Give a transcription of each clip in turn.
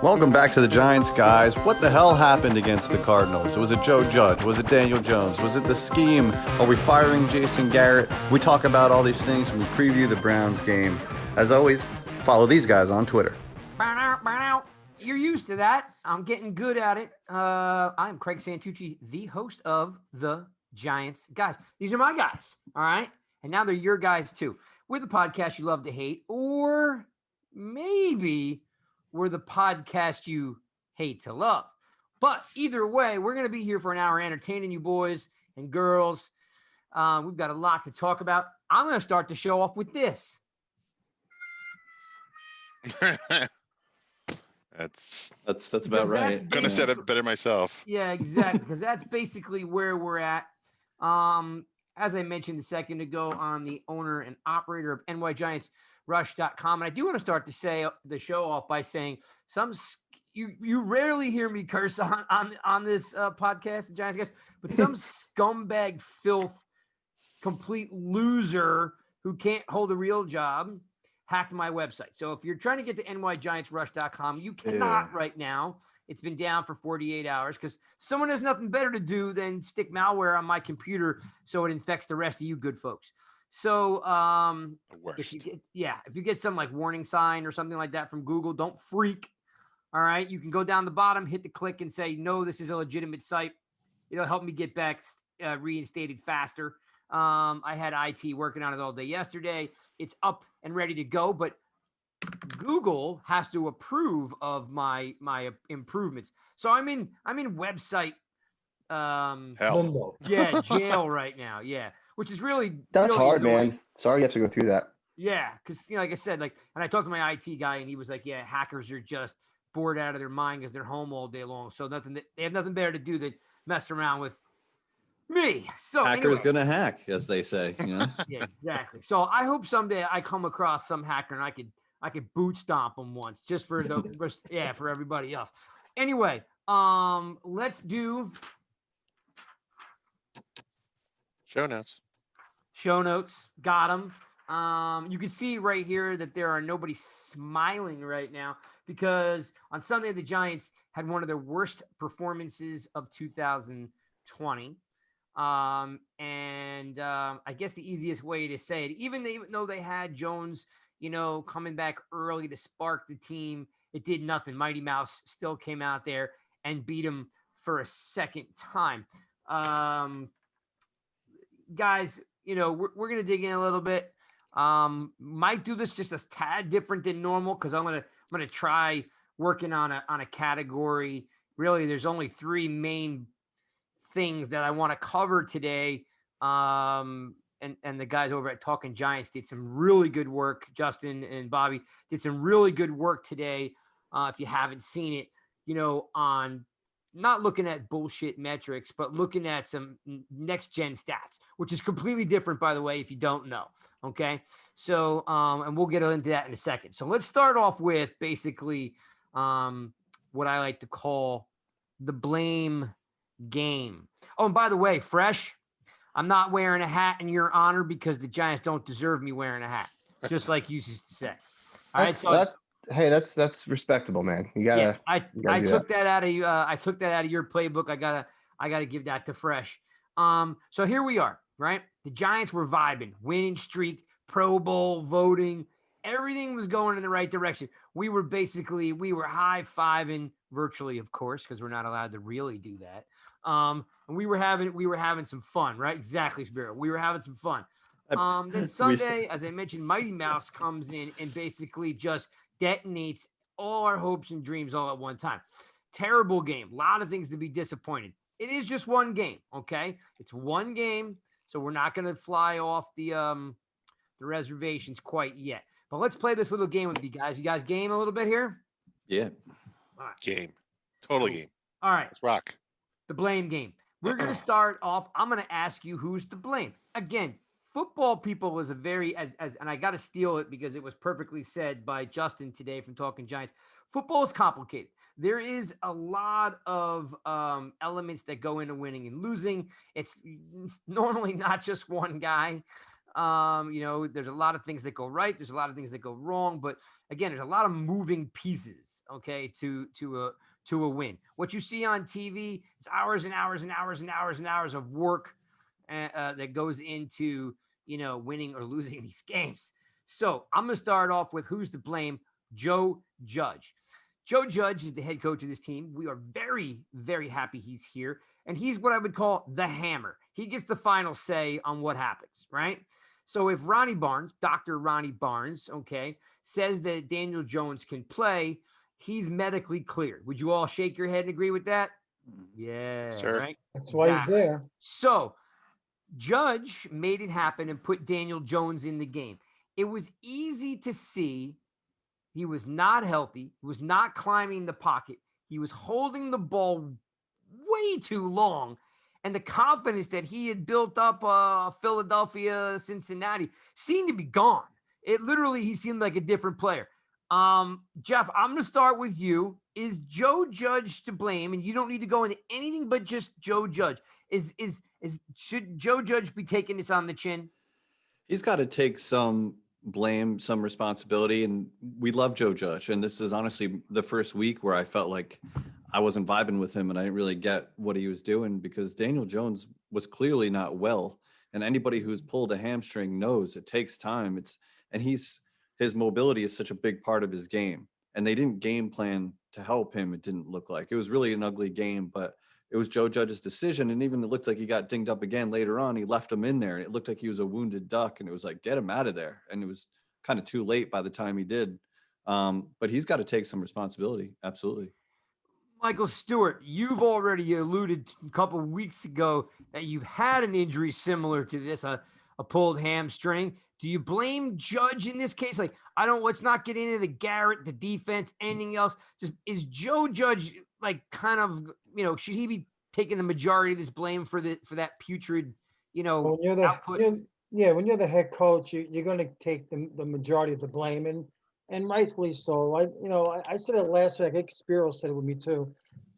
Welcome back to the Giants, guys. What the hell happened against the Cardinals? Was it Joe Judge? Was it Daniel Jones? Was it the scheme? Are we firing Jason Garrett? We talk about all these things and we preview the Browns game. As always, follow these guys on Twitter. You're used to that. I'm getting good at it. I'm Craig Santucci, the host of the Giants. Guys, these are my guys, all right? And now they're your guys too. We're the podcast you love to hate, or maybe we're the podcast you hate to love. But either way, we're going to be here for an hour entertaining you boys and girls. We've got a lot to talk about. I'm going to start the show off with this. That's about right. I'm gonna set it better myself. Yeah, exactly, because that's basically where we're at. As I mentioned a second ago, I'm the owner and operator of nygiantsrush.com, and I do want to start to say the show off by saying you rarely hear me curse on this podcast, the Giants guys, but some scumbag filth, complete loser who can't hold a real job hacked my website. So if you're trying to get to nygiantsrush.com, you cannot right now. It's been down for 48 hours because someone has nothing better to do than stick malware on my computer so it infects the rest of you good folks. So if you get some like warning sign or something like that from Google, don't freak. All right. You can go down the bottom, hit the click and say, no, this is a legitimate site. It'll help me get back reinstated faster. I had IT working on it all day yesterday. It's up and ready to go, but Google has to approve of my improvements. So I'm in website hell. Jail right now. Yeah. Which is really hard, annoying. man. Sorry you have to go through that. Yeah, because like I said, and I talked to my IT guy and he was like, yeah, hackers are just bored out of their mind because they're home all day long. So they have nothing better to do than mess around with me. So hacker's gonna hack, as they say. You know? Yeah, exactly. So I hope someday I come across some hacker and I could boot stomp them once just for for everybody else. Anyway, let's do Show notes. Got them. You can see right here that there are nobody smiling right now because on Sunday the Giants had one of their worst performances of 2020. I guess the easiest way to say it, even though they had Jones, coming back early to spark the team, it did nothing. Mighty Mouse still came out there and beat him for a second time. Guys, we're going to dig in a little bit. Might do this just a tad different than normal because I'm going to try working on a category. Really, there's only three main things that I want to cover today. And the guys over at Talkin Giants did some really good work. Justin and Bobby did some really good work today. If you haven't seen it, on not looking at bullshit metrics, but looking at some next gen stats, which is completely different, by the way, if you don't know. Okay. So, and we'll get into that in a second. So let's start off with basically what I like to call the blame game. Oh, and by the way, Fresh, I'm not wearing a hat in your honor because the Giants don't deserve me wearing a hat, just like you used to say. All right. So that's respectable, man. You gotta. Yeah, I took that out of you. I took that out of your playbook. I gotta give that to Fresh. So here we are, right? The Giants were vibing, winning streak, Pro Bowl voting. Everything was going in the right direction. We were high-fiving virtually, of course, because we're not allowed to really do that. And we were having some fun, right? Exactly, Spirit. We were having some fun. Then Sunday, as I mentioned, Mighty Mouse comes in and basically just detonates all our hopes and dreams all at one time. Terrible game. A lot of things to be disappointed. It is just one game, okay? It's one game, so we're not going to fly off the reservations quite yet. But let's play this little game with you guys. You guys game a little bit here? Yeah. All right. Game. Total game. All right. Let's rock. The blame game. We're going to start off. I'm going to ask you who's to blame. Again, football people was a very, and I got to steal it because it was perfectly said by Justin today from Talkin Giants. Football is complicated. There is a lot of elements that go into winning and losing. It's normally not just one guy. There's a lot of things that go right. There's a lot of things that go wrong. But again, there's a lot of moving pieces, okay, to a win. What you see on TV is hours and hours and hours and hours and hours of work that goes into, winning or losing these games. So I'm going to start off with who's to blame. Joe Judge. Joe Judge is the head coach of this team. We are very, very happy he's here. And he's what I would call the hammer. He gets the final say on what happens, right? So if Ronnie Barnes, Dr. Ronnie Barnes, okay, says that Daniel Jones can play, he's medically cleared. Would you all shake your head and agree with that? Yeah, Sir. right? That's why he's there. So Judge made it happen and put Daniel Jones in the game. It was easy to see he was not healthy. He was not climbing the pocket. He was holding the ball way too long. And the confidence that he had built up Philadelphia, Cincinnati seemed to be gone. He seemed like a different player. Jeff, I'm going to start with you. Is Joe Judge to blame? And you don't need to go into anything but just Joe Judge. Should Joe Judge be taking this on the chin? He's got to take some blame, some responsibility. And we love Joe Judge. And this is honestly the first week where I felt like I wasn't vibing with him and I didn't really get what he was doing because Daniel Jones was clearly not well. And anybody who's pulled a hamstring knows it takes time. His mobility is such a big part of his game. And they didn't game plan to help him. It didn't look like it was really an ugly game, but it was Joe Judge's decision. And even it looked like he got dinged up again later on. He left him in there and it looked like he was a wounded duck. And it was like, get him out of there. And it was kind of too late by the time he did. But he's got to take some responsibility. Absolutely. Michael Stewart, you've already alluded a couple of weeks ago that you've had an injury similar to this, a pulled hamstring. Do you blame Judge in this case? Like, let's not get into the Garrett, the defense, anything else. Just is Joe Judge like kind of, should he be taking the majority of this blame for that putrid, When you're output? when you're the head coach, you're going to take the majority of the blame, and rightfully so. I said it last week. I think Spiro said it with me too.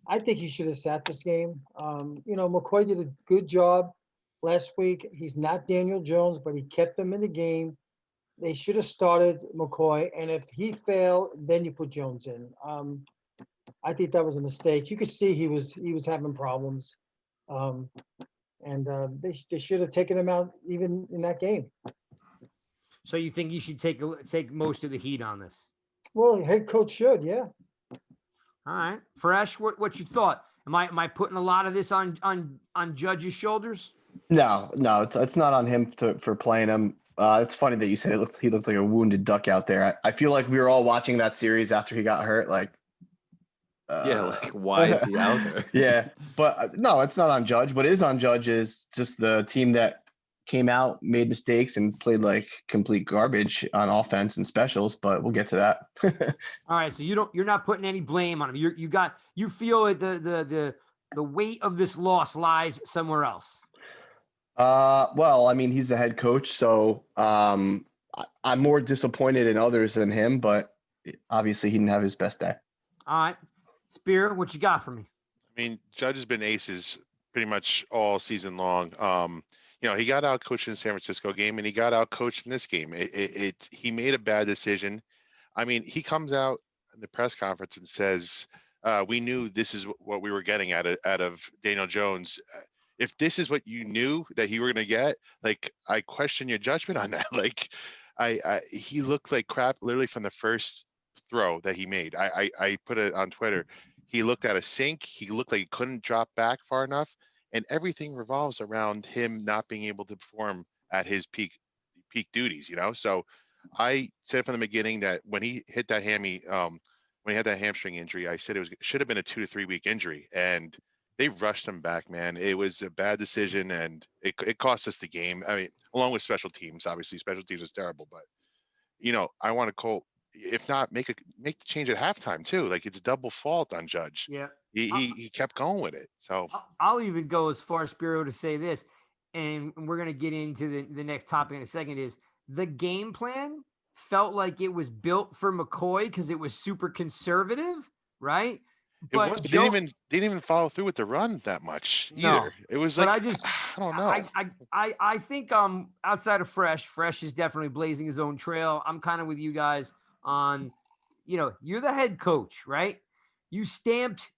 I think he should have sat this game. McCoy did a good job last week. He's not Daniel Jones, but he kept him in the game. They should have started McCoy, and if he failed, then you put Jones in. I think that was a mistake. You could see he was having problems, and they should have taken him out even in that game. So you think you should take most of the heat on this? Well, head coach should, yeah. All right, Fresh. What you thought? Am I putting a lot of this on Judge's shoulders? No, it's not on him for playing him. It's funny that you said he looked like a wounded duck out there. I feel like we were all watching that series after he got hurt. Like, why is he out there? Yeah, but no, it's not on Judge. What is on Judge is just the team that came out, made mistakes, and played like complete garbage on offense and specials. But we'll get to that. All right, so you're not putting any blame on him. You feel that the weight of this loss lies somewhere else. Well, I mean, he's the head coach, so I'm more disappointed in others than him, but obviously he didn't have his best day. All right. Spear, what you got for me? I mean, Judge has been aces pretty much all season long. He got out coached in the San Francisco game and he got out coached in this game. He made a bad decision. I mean, he comes out in the press conference and says, we knew this is what we were getting out of Daniel Jones. If this is what you knew that you were going to get, like, I question your judgment on that. Like, he looked like crap literally from the first throw that he made. I put it on Twitter. He looked at a sink. He looked like he couldn't drop back far enough. And everything revolves around him not being able to perform at his peak duties, So I said from the beginning that when he hit that when he had that hamstring injury, I said should have been a 2 to 3 week injury. And they rushed him back, man. It was a bad decision, and it cost us the game. I mean, along with special teams, obviously, special teams was terrible. But I want to call, if not, make the change at halftime too. Like, it's double fault on Judge. Yeah, he kept going with it. So I'll even go as far as Spiro to say this, and we're gonna get into the next topic in a second. Is the game plan felt like it was built for McCoy because it was super conservative, right? But didn't even follow through with the run that much No, either. It was but like I don't know. I think outside of Fresh is definitely blazing his own trail. I'm kind of with you guys on, you're the head coach, right? You stamped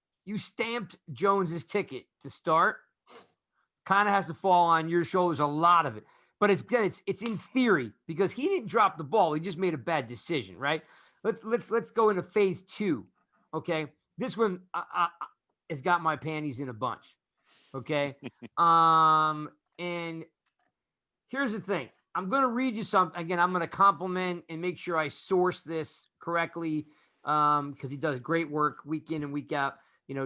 Jones's ticket to start. Kind of has to fall on your shoulders, a lot of it. But it's in theory because he didn't drop the ball. He just made a bad decision, right? Let's go into phase 2. Okay. This one has got my panties in a bunch. Okay. And here's the thing. I'm going to read you something. Again, I'm going to compliment and make sure I source this correctly because he does great work week in and week out.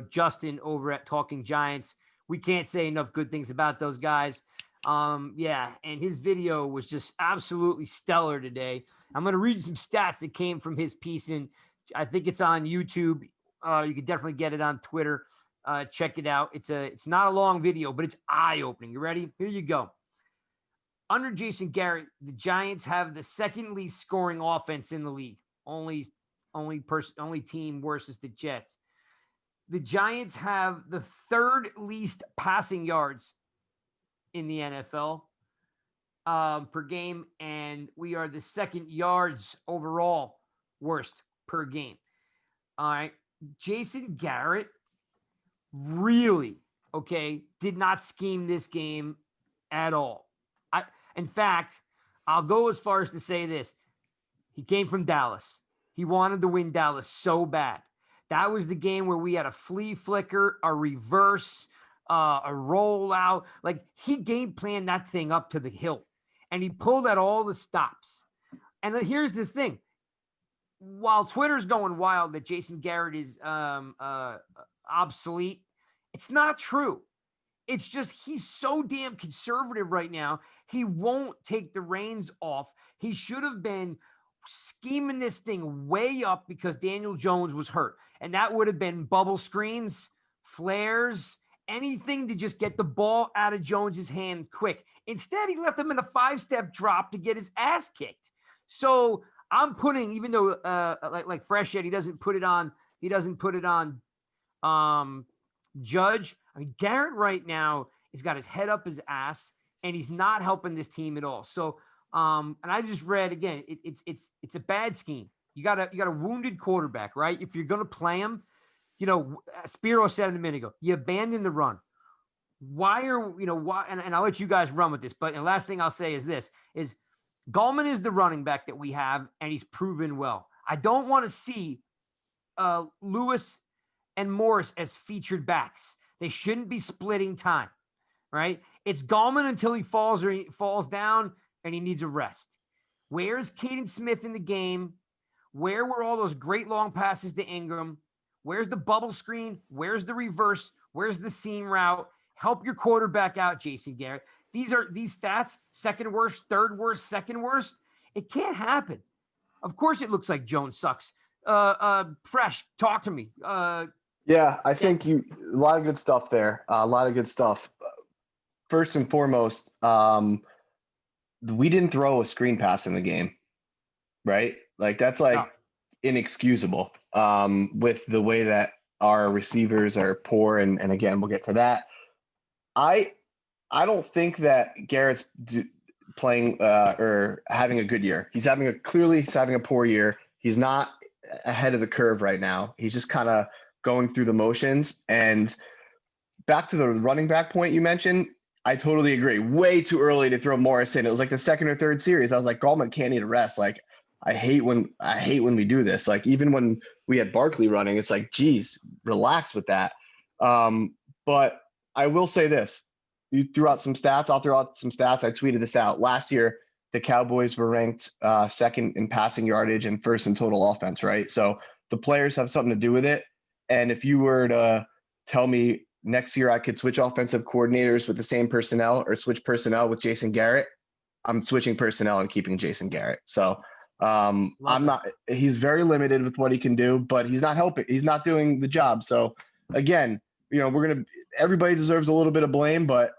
Justin over at Talkin Giants. We can't say enough good things about those guys. And his video was just absolutely stellar today. I'm going to read you some stats that came from his piece, and I think it's on YouTube. You can definitely get it on Twitter. Check it out. It's not a long video, but it's eye-opening. You ready? Here you go. Under Jason Garrett, the Giants have the second least scoring offense in the league. Only team worse is the Jets. The Giants have the third least passing yards in the NFL per game, and we are the second yards overall worst per game. All right. Jason Garrett really, did not scheme this game at all. In fact, I'll go as far as to say this. He came from Dallas. He wanted to win Dallas so bad. That was the game where we had a flea flicker, a reverse, a rollout. Like, he game planned that thing up to the hilt, and he pulled out all the stops. And then here's the thing. While Twitter's going wild that Jason Garrett is obsolete, it's not true. It's just he's so damn conservative right now. He won't take the reins off. He should have been scheming this thing way up because Daniel Jones was hurt. And that would have been bubble screens, flares, anything to just get the ball out of Jones's hand quick. Instead, he left him in a 5-step drop to get his ass kicked. So I'm putting, even though like Fresh said, he doesn't put it on Judge. I mean, Garrett right now has got his head up his ass, and he's not helping this team at all. So, and I just read again, it's a bad scheme. You got a wounded quarterback, right? If you're gonna play him, Spiro said it a minute ago, you abandon the run. Why? And I'll let you guys run with this. But the last thing I'll say is this: is Gallman is the running back that we have, and he's proven well. I don't want to see Lewis and Morris as featured backs. They shouldn't be splitting time, right? It's Gallman until he falls down and he needs a rest. Where's Caden Smith in the game? Where were all those great long passes to Ingram? Where's the bubble screen? Where's the reverse? Where's the seam route? Help your quarterback out, Jason Garrett. These stats, second worst, third worst, second worst. It can't happen. Of course it looks like Jones sucks. Fresh, talk to me. Yeah, I think a lot of good stuff there. A lot of good stuff. First and foremost, we didn't throw a screen pass in the game, right? Like, that's inexcusable with the way that our receivers are poor. And again, we'll get to that. I don't think that Garrett's playing or having a good year. He's having a poor year. He's not ahead of the curve right now. He's just kind of going through the motions. And back to the running back point you mentioned, I totally agree. Way too early to throw Morris in. It was like the second or third series. I was like, Gallman can't need a rest. Like, I hate when we do this. Like, even when we had Barkley running, it's like, geez, relax with that. But I will say this. You threw out some stats. I'll throw out some stats. I tweeted this out. Last year, the Cowboys were ranked second in passing yardage and first in total offense, right? So the players have something to do with it. And if you were to tell me next year I could switch offensive coordinators with the same personnel or switch personnel with Jason Garrett, I'm switching personnel and keeping Jason Garrett. So he's very limited with what he can do, but he's not helping. He's not doing the job. So again, everybody deserves a little bit of blame, but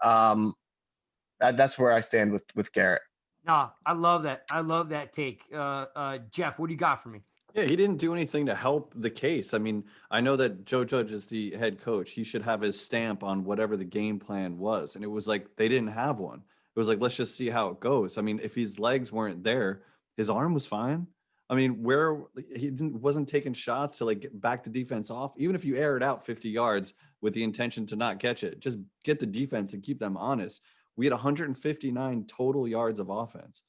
that's where I stand with Garrett. No, I love that. I love that take. Jeff, what do you got for me? Yeah, he didn't do anything to help the case. I mean, I know that Joe Judge is the head coach. He should have his stamp on whatever the game plan was. And it was like they didn't have one. It was like, let's just see how it goes. I mean, if his legs weren't there, his arm was fine. I mean, where wasn't taking shots to like get back the defense off. Even if you air it out 50 yards with the intention to not catch it, just get the defense and keep them honest. We had 159 total yards of offense.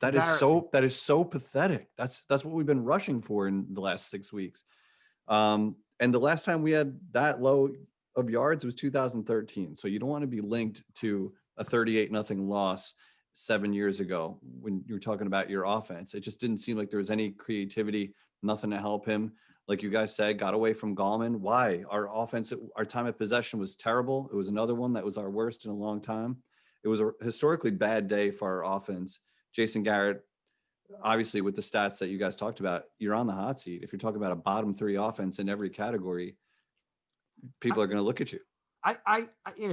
That is so pathetic. That's what we've been rushing for in the last 6 weeks. And the last time we had that low of yards was 2013. So you don't want to be linked to a 38-0 loss 7 years ago when you're talking about your offense. It just didn't seem like there was any creativity, nothing to help him. Like you guys said, got away from Gallman. Why? Our time of possession was terrible. It was another one that was our worst in a long time. It was a historically bad day for our offense. Jason Garrett, obviously with the stats that you guys talked about, you're on the hot seat. If you're talking about a bottom 3 offense in every category, people are going to look at you.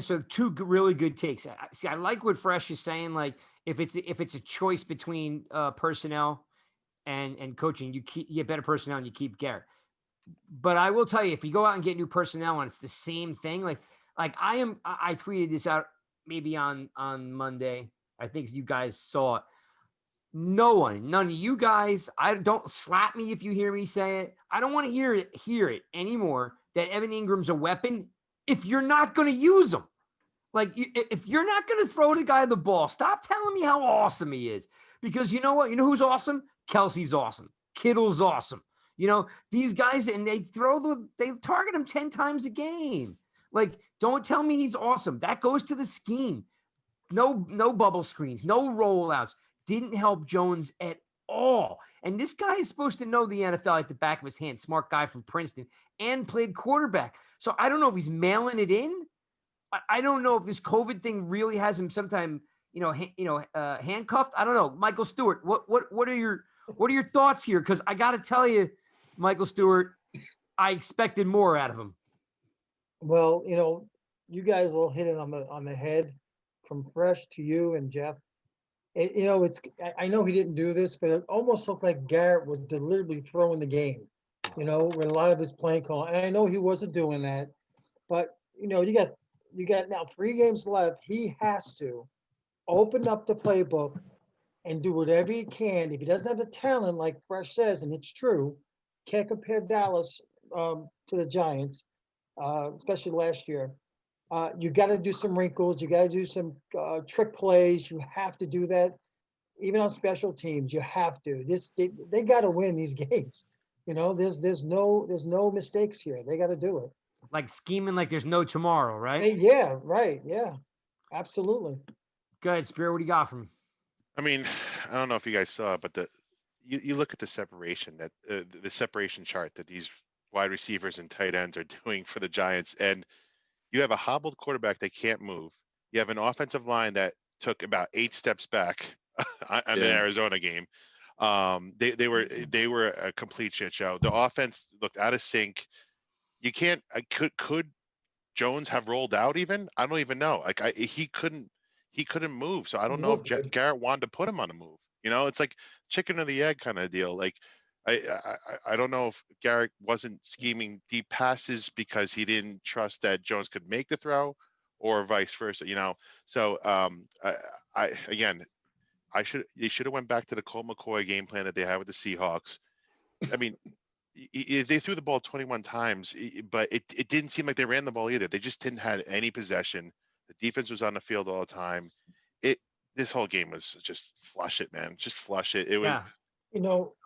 So 2 really good takes. I like what Fresh is saying. Like if it's a choice between personnel and coaching, you get better personnel and you keep Garrett. But I will tell you, if you go out and get new personnel and it's the same thing, like I tweeted this out maybe on Monday. I think you guys saw it. None of you guys, I don't slap me if you hear me say it. I don't want to hear it anymore that Evan Ingram's a weapon if you're not going to use him. Like if you're not going to throw the guy the ball, stop telling me how awesome he is. Because you know what? You know who's awesome? Kelsey's awesome. Kittle's awesome. You know, these guys, and they target him 10 times a game. Like, don't tell me he's awesome. That goes to the scheme. No bubble screens, no rollouts. Didn't help Jones at all. And this guy is supposed to know the NFL like the back of his hand. Smart guy from Princeton and played quarterback. So I don't know if he's mailing it in. I don't know if this COVID thing really has him sometime, handcuffed. I don't know. Michael Stewart, what are your thoughts here? Because I got to tell you, Michael Stewart, I expected more out of him. Well, you guys all hit it on the head, from Fresh to you and Jeff. I know he didn't do this, but it almost looked like Garrett was deliberately throwing the game, with a lot of his playing call. And I know he wasn't doing that, but you got now 3 games left. He has to open up the playbook and do whatever he can. If he doesn't have the talent, like Fresh says, and it's true, can't compare Dallas to the Giants, especially last year. You got to do some wrinkles. You got to do some trick plays. You have to do that, even on special teams. You have to. They got to win these games. There's no mistakes here. They got to do it. Like scheming like there's no tomorrow, right? Yeah, right. Yeah, absolutely. Go ahead, Spear. What do you got from? I mean, I don't know if you guys saw it, but you look at the separation the separation chart that these wide receivers and tight ends are doing for the Giants, and you have a hobbled quarterback that can't move. You have an offensive line that took about 8 steps back on the Arizona game. They were a complete shit show. The offense looked out of sync. You can't. Could Jones have rolled out even? I don't even know. He couldn't move. So I don't know if Garrett wanted to put him on a move. It's like chicken or the egg kind of deal. Like I don't know if Garrett wasn't scheming deep passes because he didn't trust that Jones could make the throw, or vice versa. So they should have went back to the Colt McCoy game plan that they had with the Seahawks. I mean, they threw the ball 21 times, but it didn't seem like they ran the ball either. They just didn't have any possession. The defense was on the field all the time. This whole game was just flush it, man. Just flush it. It was.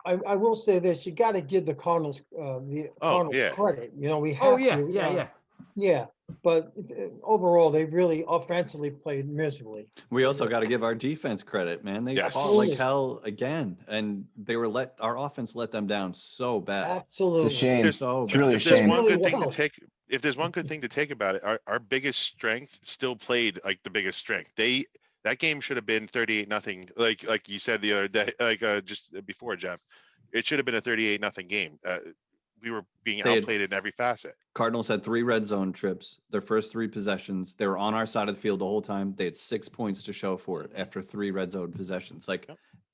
I will say this: you got to give the Cardinals credit. We have to. Yeah. But overall, they really offensively played miserably. We also got to give our defense credit, man. They fought like hell again, and our offense let them down so bad. Absolutely, it's a shame. It's really a shame. If there's one good thing to take about it, our biggest strength still played like the biggest strength. That game should have been 38-0, like you said the other day, just before, Jeff. It should have been a 38-0 game. We were being outplayed in every facet. Cardinals had 3 red zone trips. Their first 3 possessions, they were on our side of the field the whole time. They had 6 points to show for it after 3 red zone possessions.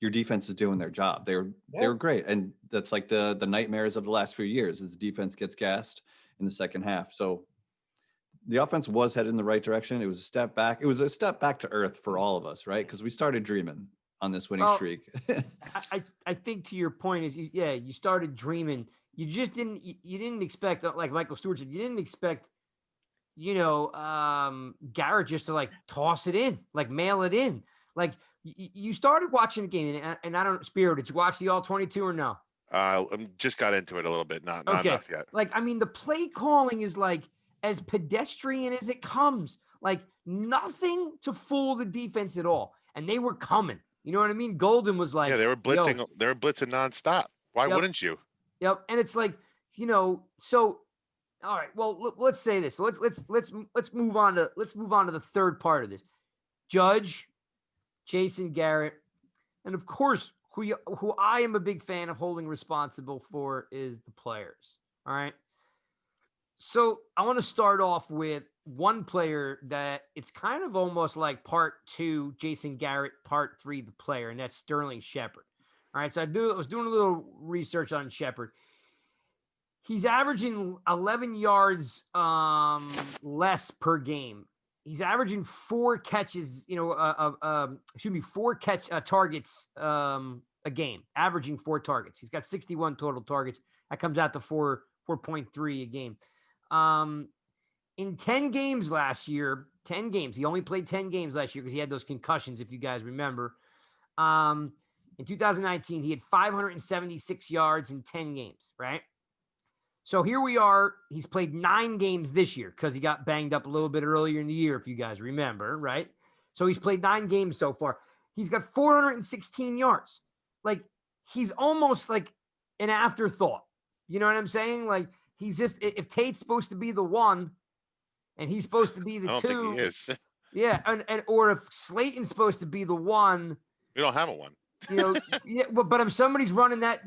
your defense is doing their job. They were great. And that's like the nightmares of the last few years is the defense gets gassed in the second half. So the offense was headed in the right direction. It was a step back. It was a step back to earth for all of us, right? Because we started dreaming on this winning streak. I think to your point is, you started dreaming. You just didn't expect, like Michael Stewart said, you didn't expect, Garrett just to like toss it in, like mail it in. Like you started watching the game, and I don't, Spiro, did you watch the all 22 or no? Just got into it a little bit, not Okay. enough yet. Like, I mean, the play calling is like as pedestrian as it comes. Like nothing to fool the defense at all, and they were coming. You know what I mean? Golden was like, Yeah, they were blitzing. Yo. They were blitzing nonstop. Why wouldn't you? Yep. And it's like, so all right. Well, let's say this. Let's move on to the third part of this. Judge, Jason Garrett, and of course, who I am a big fan of holding responsible for is the players. All right. So I want to start off with one player that it's kind of almost like part 2, Jason Garrett, part 3, the player, and that's Sterling Shepard. All right. So I was doing a little research on Shepard. He's averaging 11 yards less per game. He's averaging 4 catches, 4 targets a game, averaging 4 targets. He's got 61 total targets. That comes out to 4.3 a game. In 10 games last year, 10 games, he only played 10 games last year because he had those concussions, if you guys remember. In 2019, he had 576 yards in 10 games, right? So here we are. He's played 9 games this year because he got banged up a little bit earlier in the year, if you guys remember, right? So he's played 9 games so far. He's got 416 yards. Like, he's almost like an afterthought. You know what I'm saying? Like, he's just, if Tate's supposed to be the 1 and he's supposed to be the 2. I don't think he is. Yeah. Or if Slayton's supposed to be the 1. We don't have a 1. But if somebody's running that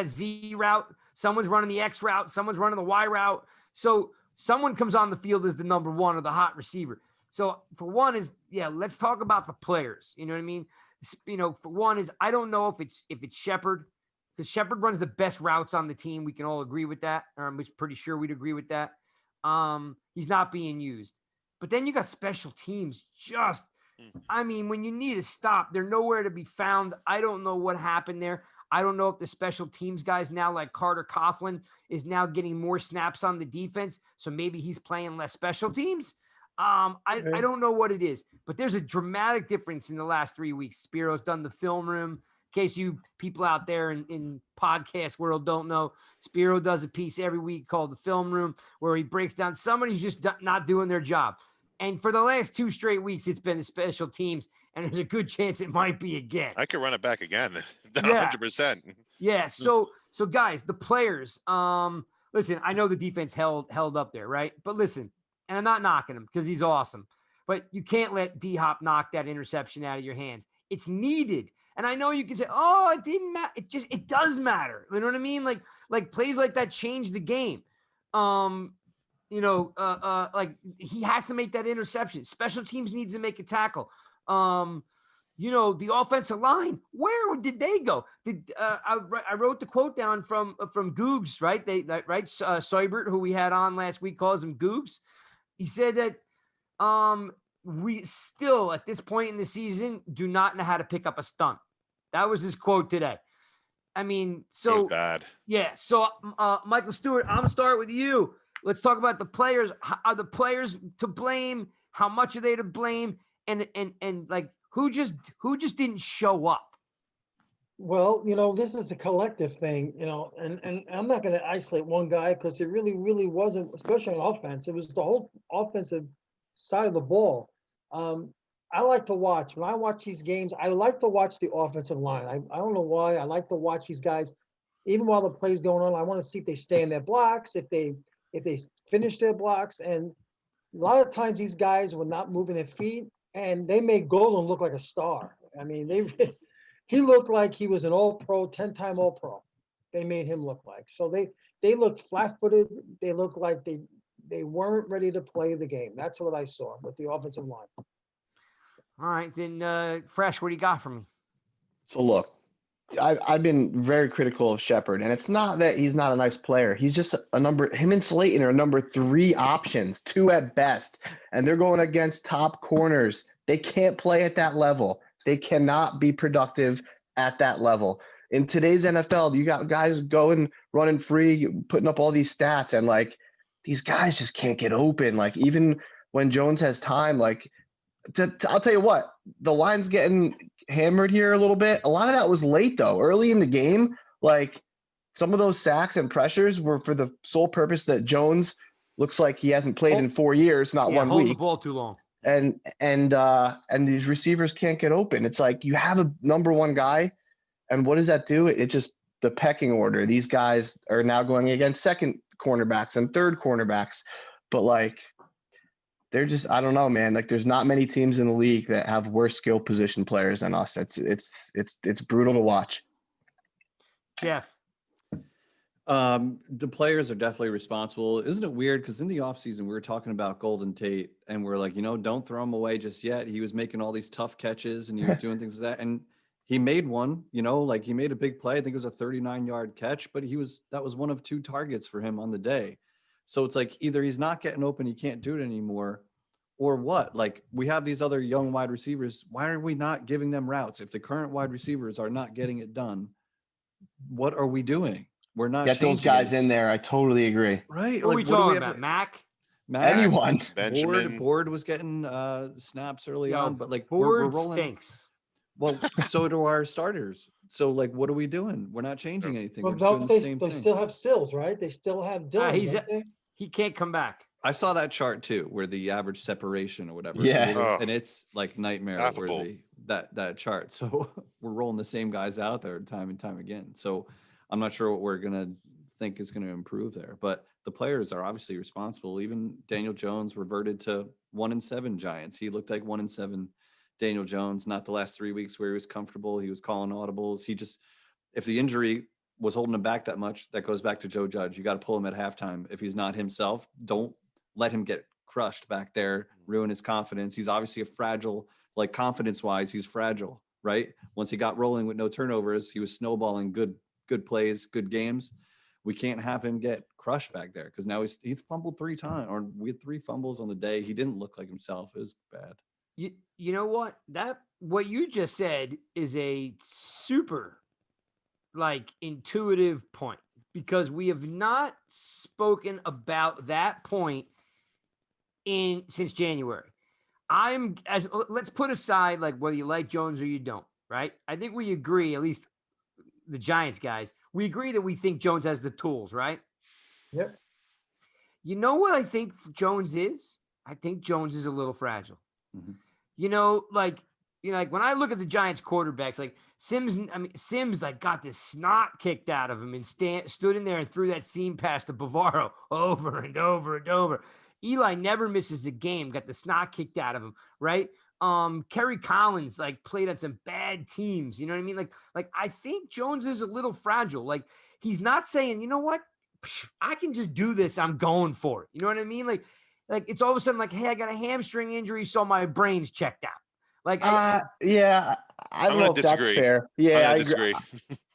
Z route, someone's running the X route, someone's running the Y route. So someone comes on the field as the number 1 or the hot receiver. So for one is, let's talk about the players. You know what I mean? For one is, I don't know if it's Shepard, because Shepard runs the best routes on the team. We can all agree with that. Or I'm pretty sure we'd agree with that. He's not being used. But then you got special teams. When you need a stop, they're nowhere to be found. I don't know what happened there. I don't know if the special teams guys now, like Carter Coughlin, is now getting more snaps on the defense. So maybe he's playing less special teams. I don't know what it is, but there's a dramatic difference in the last 3 weeks. Spiro's done the film room. In case you people out there in podcast world don't know, Spiro does a piece every week called the film room, where he breaks down somebody who's just not doing their job. And for the last 2 straight weeks, it's been the special teams, and there's a good chance it might be again. I could run it back again, 100%. Yeah. So guys, the players. Listen, I know the defense held up there, right? But listen, and I'm not knocking him because he's awesome, but you can't let D-Hop knock that interception out of your hands. It's needed. And I know you can say, "Oh, it didn't matter." It does matter. You know what I mean? Like plays like that change the game. Like he has to make that interception. Special teams needs to make a tackle. The offensive line, where did they go? I wrote the quote down from Googs, right? Seibert, who we had on last week, calls him Googs. He said that we still, at this point in the season, do not know how to pick up a stunt. That was his quote today. I mean, so bad. Yeah. So Michael Stewart, I'm gonna start with you. Let's talk about the players. Are the players to blame? How much are they to blame? And like who just didn't show up? Well, this is a collective thing, and I'm not going to isolate one guy because it really, really wasn't, especially on offense. It was the whole offensive side of the ball. I like to watch. When I watch these games, I like to watch the offensive line. I don't know why. I like to watch these guys. Even while the play's going on, I want to see if they stay in their blocks, if they finish their blocks. And a lot of times these guys were not moving their feet, and they made Golden look like a star. I mean, he looked like he was an all-pro, 10-time all-pro. They made him look like. So they looked flat-footed. They looked like they weren't ready to play the game. That's what I saw with the offensive line. All right, then, Fresh, what do you got for me? So look, I've been very critical of Shepard, and it's not that he's not a nice player. He's just him and Slayton are number 3 options, 2 at best, and they're going against top corners. They can't play at that level. They cannot be productive at that level. In today's NFL, you got guys going, running free, putting up all these stats, and like these guys just can't get open. Like even when Jones has time, like I'll tell you what, the line's getting hammered here a little bit. A lot of that was late though. Early in the game, like some of those sacks and pressures were for the sole purpose that Jones looks like he hasn't played in 4 years, not 1 hold week. the ball too long. And these receivers can't get open. It's like you have a number 1 guy, and what does that do? It just the pecking order. These guys are now going against second cornerbacks and third cornerbacks, but like they're just, I don't know, man. Like there's not many teams in the league that have worse skill position players than us. It's brutal to watch. Jeff. The players are definitely responsible. Isn't it weird? Because in the offseason, we were talking about Golden Tate and we're like, don't throw him away just yet. He was making all these tough catches and he was doing things like that. And he made one, like he made a big play. I think it was a 39-yard catch, but that was one of 2 targets for him on the day. So it's like either he's not getting open, he can't do it anymore, or what? Like we have these other young wide receivers. Why are we not giving them routes? If the current wide receivers are not getting it done, what are we doing? We're not get those guys in there. I totally agree. Right? What are we talking about? Mac? Anyone? Benjamin. Board was getting snaps early on, but like Board we're rolling. Stinks. Well, so do our starters. So like, what are we doing? We're not changing anything. Well, We're just doing the same they thing. still have Sills, right? They still have Dylan. don't they? He can't come back. I saw that chart too, where the average separation or whatever. Yeah. And it's like nightmare worthy, that chart. So we're rolling the same guys out there time and time again. So I'm not sure what we're going to think is going to improve there, but the players are obviously responsible. Even Daniel Jones reverted to 1-7 Giants. He looked like 1-7 Daniel Jones, not the last 3 weeks where he was comfortable. He was calling audibles. If the injury was holding him back that much, that goes back to Joe Judge. You got to pull him at halftime. If he's not himself, don't let him get crushed back there, ruin his confidence. He's obviously a fragile, like confidence wise, he's fragile, right? Once he got rolling with no turnovers, he was snowballing good plays, good games. We can't have him get crushed back there because now he's fumbled 3 times, or we had 3 fumbles on the day. He didn't look like himself. It was bad. You know what? What you just said is a super intuitive point, because we have not spoken about that point since January. Let's put aside whether you like Jones or you don't, right? I think we agree, at least the Giants guys, we agree that we think Jones has the tools, right? Yep. You know what I think Jones is? I think Jones is a little fragile. Mm-hmm. When I look at the Giants quarterbacks, Sims got this snot kicked out of him and stood in there and threw that seam pass to Bavaro over and over and over. Eli never misses a game, got the snot kicked out of him, right? Kerry Collins played on some bad teams. You know what I mean? I think Jones is a little fragile. He's not saying, you know what, I can just do this. I'm going for it. You know what I mean? It's all of a sudden hey, I got a hamstring injury, so my brain's checked out. Yeah, I don't know if that's fair. Yeah, I disagree.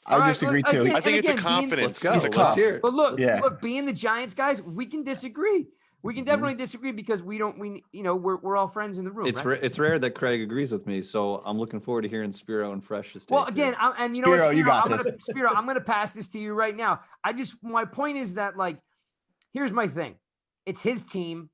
I disagree too. I think it's a confidence. Let's hear it. But look, being the Giants guys, we can disagree. We can definitely disagree because we're all friends in the room. It's rare that Craig agrees with me, so I'm looking forward to hearing Spiro and Fresh's take. Well, again, Spiro, you got this. Spiro, I'm gonna pass this to you right now. My point is that here's my thing. It's his team.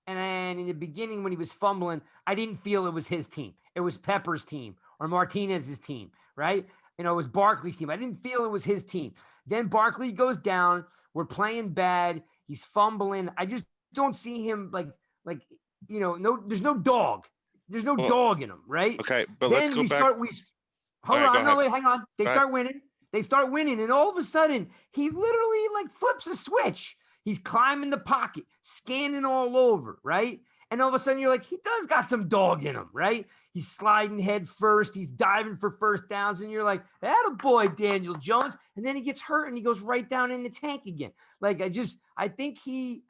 And in the beginning, when he was fumbling, I didn't feel it was his team. It was Pepper's team or Martinez's team, right? It was Barkley's team. I didn't feel it was his team. Then Barkley goes down. We're playing bad. He's fumbling. I just don't see him there's no dog. There's no dog in him, right? Okay, but then let's go back. Hang on. They start winning. They start winning, and all of a sudden, he literally flips a switch. He's climbing the pocket, scanning all over, right? And all of a sudden, you're he does got some dog in him, right? He's sliding head first. He's diving for first downs. And you're like, attaboy, Daniel Jones. And then he gets hurt and he goes right down in the tank again. Like, I think two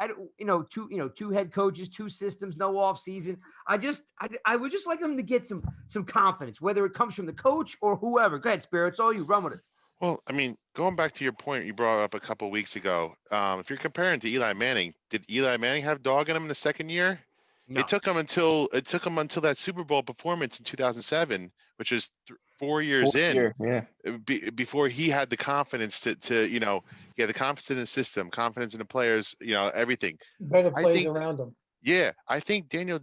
head coaches, two systems, no off season. I would just like him to get some confidence, whether it comes from the coach or whoever. Go ahead, Spiro. It's all you. Run with it. Well, I mean, going back to your point you brought up a couple of weeks ago, if you're comparing to Eli Manning, did Eli Manning have dog in him in the second year? No. It took him until that Super Bowl performance in 2007, which is 4 years in, before he had the confidence to he had the confidence in the system, confidence in the players, everything. Better plays around him. Yeah, I think Daniel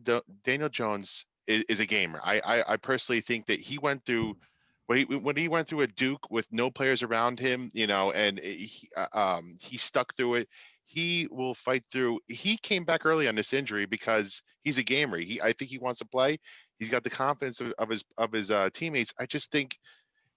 Jones is a gamer. I personally think that he went through when he went through a Duke with no players around him, and he stuck through it. He will fight through. He came back early on this injury because he's a gamer. I think he wants to play. He's got the confidence of his teammates. I just think